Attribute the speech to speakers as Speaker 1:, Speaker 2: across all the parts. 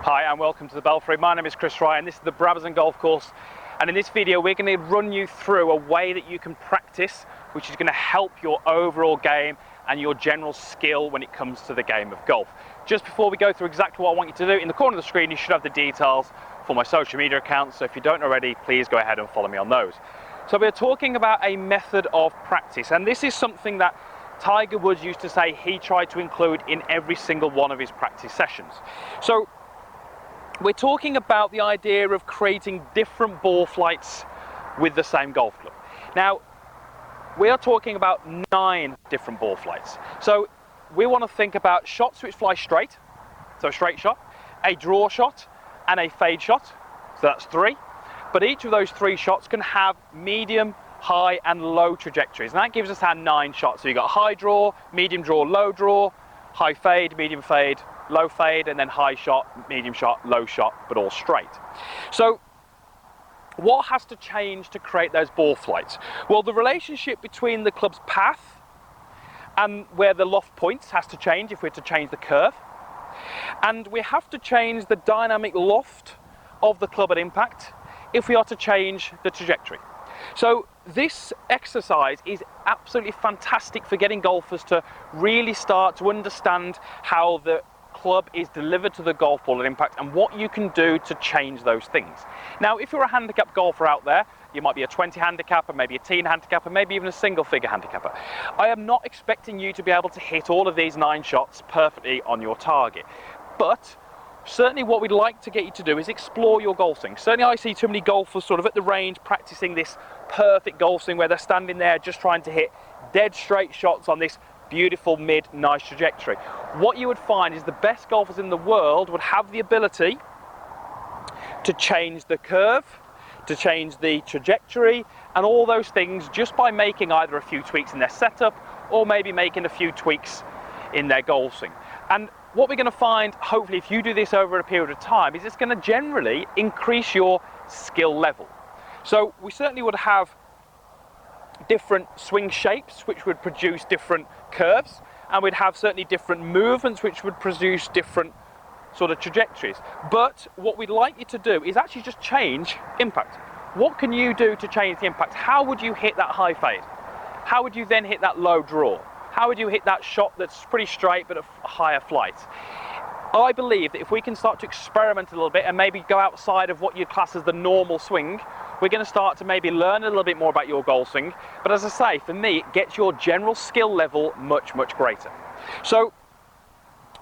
Speaker 1: Hi and welcome to the Belfry. My name is Chris Ryan. This is the Brabazon Golf Course, and in this video we're going to run you through a way that you can practice which is going to help your overall game and your general skill when it comes to the game of golf. Just before we go through exactly what I want you to do, in the corner of the screen you should have the details for my social media accounts, so if you don't already, please go ahead and follow me on those. So we're talking about a method of practice, and this is something that Tiger Woods used to say he tried to include in every single one of his practice sessions. So we're talking about the idea of creating different ball flights with the same golf club. Now, we are talking about 9 different ball flights. So we want to think about shots which fly straight, so a straight shot, a draw shot, and a fade shot, so that's 3. But each of those 3 shots can have medium, high, and low trajectories, and that gives us our 9 shots. So you've got high draw, medium draw, low draw, high fade, medium fade, low fade, and then high shot, medium shot, low shot, but all straight. So what has to change to create those ball flights? Well, the relationship between the club's path and where the loft points has to change if we're to change the curve. And we have to change the dynamic loft of the club at impact if we are to change the trajectory. So this exercise is absolutely fantastic for getting golfers to really start to understand how the club is delivered to the golf ball at impact and what you can do to change those things. Now, if you're a handicap golfer out there, you might be a 20 handicapper, maybe a teen handicapper, maybe even a single figure handicapper. I am not expecting you to be able to hit all of these 9 shots perfectly on your target, but certainly what we'd like to get you to do is explore your golf swing. Certainly I see too many golfers sort of at the range practicing this perfect golf swing where they're standing there just trying to hit dead straight shots on this beautiful mid nice trajectory. What you would find is the best golfers in the world would have the ability to change the curve, to change the trajectory, and all those things just by making either a few tweaks in their setup or maybe making a few tweaks in their golf swing. And what we're going to find, hopefully, if you do this over a period of time, is it's going to generally increase your skill level. So we certainly would have different swing shapes which would produce different curves, and we'd have certainly different movements which would produce different sort of trajectories. But what we'd like you to do is actually just change impact. What can you do to change the impact? How would you hit that high fade? How would you then hit that low draw? How would you hit that shot that's pretty straight but a higher flight? I believe that if we can start to experiment a little bit and maybe go outside of what you class as the normal swing, we're going to start to maybe learn a little bit more about your golf swing. But as I say, for me, it gets your general skill level much, much greater. So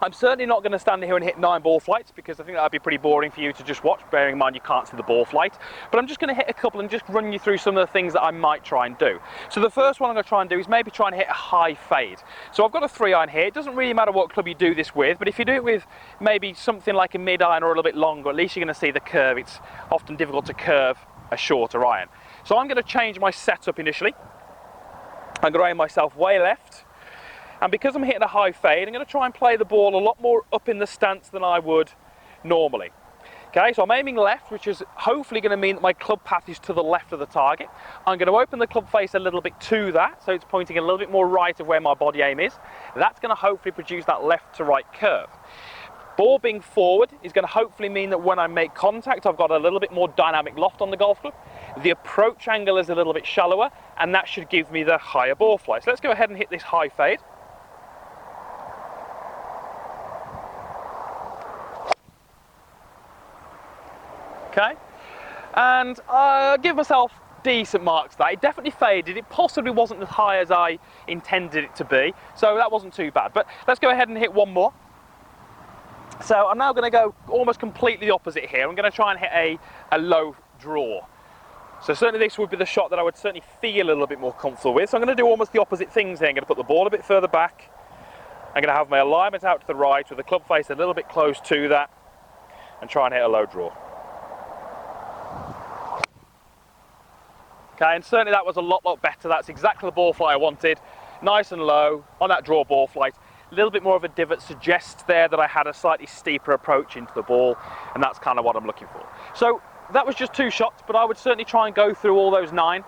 Speaker 1: I'm certainly not going to stand here and hit 9 ball flights because I think that would be pretty boring for you to just watch, bearing in mind you can't see the ball flight. But I'm just going to hit a couple and just run you through some of the things that I might try and do. So the first one I'm going to try and do is maybe try and hit a high fade. So I've got a 3-iron here. It doesn't really matter what club you do this with, but if you do it with maybe something like a mid-iron or a little bit longer, at least you're going to see the curve. It's often difficult to curve a shorter iron. So I'm going to change my setup initially. I'm going to aim myself way left. And because I'm hitting a high fade, I'm going to try and play the ball a lot more up in the stance than I would normally. Okay, so I'm aiming left, which is hopefully going to mean that my club path is to the left of the target. I'm going to open the club face a little bit to that, so it's pointing a little bit more right of where my body aim is. That's going to hopefully produce that left to right curve. Ball being forward is going to hopefully mean that when I make contact, I've got a little bit more dynamic loft on the golf club. The approach angle is a little bit shallower, and that should give me the higher ball flight. So let's go ahead and hit this high fade. Okay, and give myself decent marks there. It definitely faded. It possibly wasn't as high as I intended it to be, so that wasn't too bad. But let's go ahead and hit one more. So I'm now going to go almost completely the opposite here. I'm going to try and hit a low draw. So certainly this would be the shot that I would certainly feel a little bit more comfortable with. So I'm going to do almost the opposite things here. I'm going to put the ball a bit further back. I'm going to have my alignment out to the right with the club face a little bit close to that and try and hit a low draw. Okay, and certainly that was a lot better. That's exactly the ball flight I wanted. Nice and low on that draw ball flight. A little bit more of a divot suggests there that I had a slightly steeper approach into the ball, and that's kind of what I'm looking for. So that was just 2 shots, but I would certainly try and go through all those 9.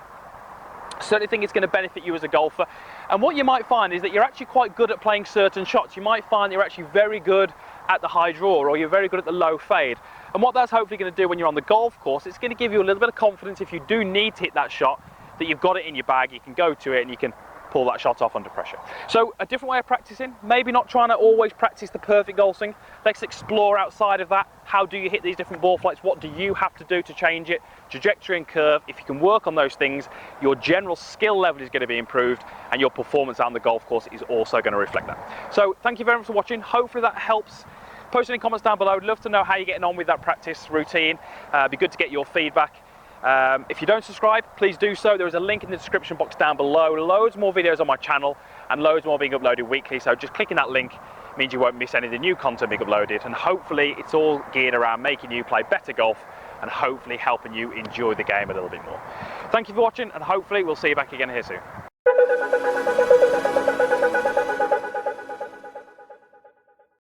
Speaker 1: I certainly think it's going to benefit you as a golfer. And what you might find is that you're actually quite good at playing certain shots. You might find you're actually very good at the high draw, or you're very good at the low fade. And what that's hopefully going to do when you're on the golf course, it's going to give you a little bit of confidence if you do need to hit that shot, that you've got it in your bag, you can go to it and you can pull that shot off under pressure. So a different way of practicing, maybe not trying to always practice the perfect golf swing. Let's explore outside of that. How do you hit these different ball flights? What do you have to do to change it? Trajectory and curve. If you can work on those things, your general skill level is going to be improved and your performance on the golf course is also going to reflect that. So thank you very much for watching. Hopefully that helps. Post any comments down below. I'd love to know how you're getting on with that practice routine. It'd be good to get your feedback. If you don't subscribe, please do so. There is a link in the description box down below. Loads more videos on my channel and loads more being uploaded weekly. So just clicking that link means you won't miss any of the new content being uploaded. And hopefully it's all geared around making you play better golf and hopefully helping you enjoy the game a little bit more. Thank you for watching, and hopefully we'll see you back again here soon.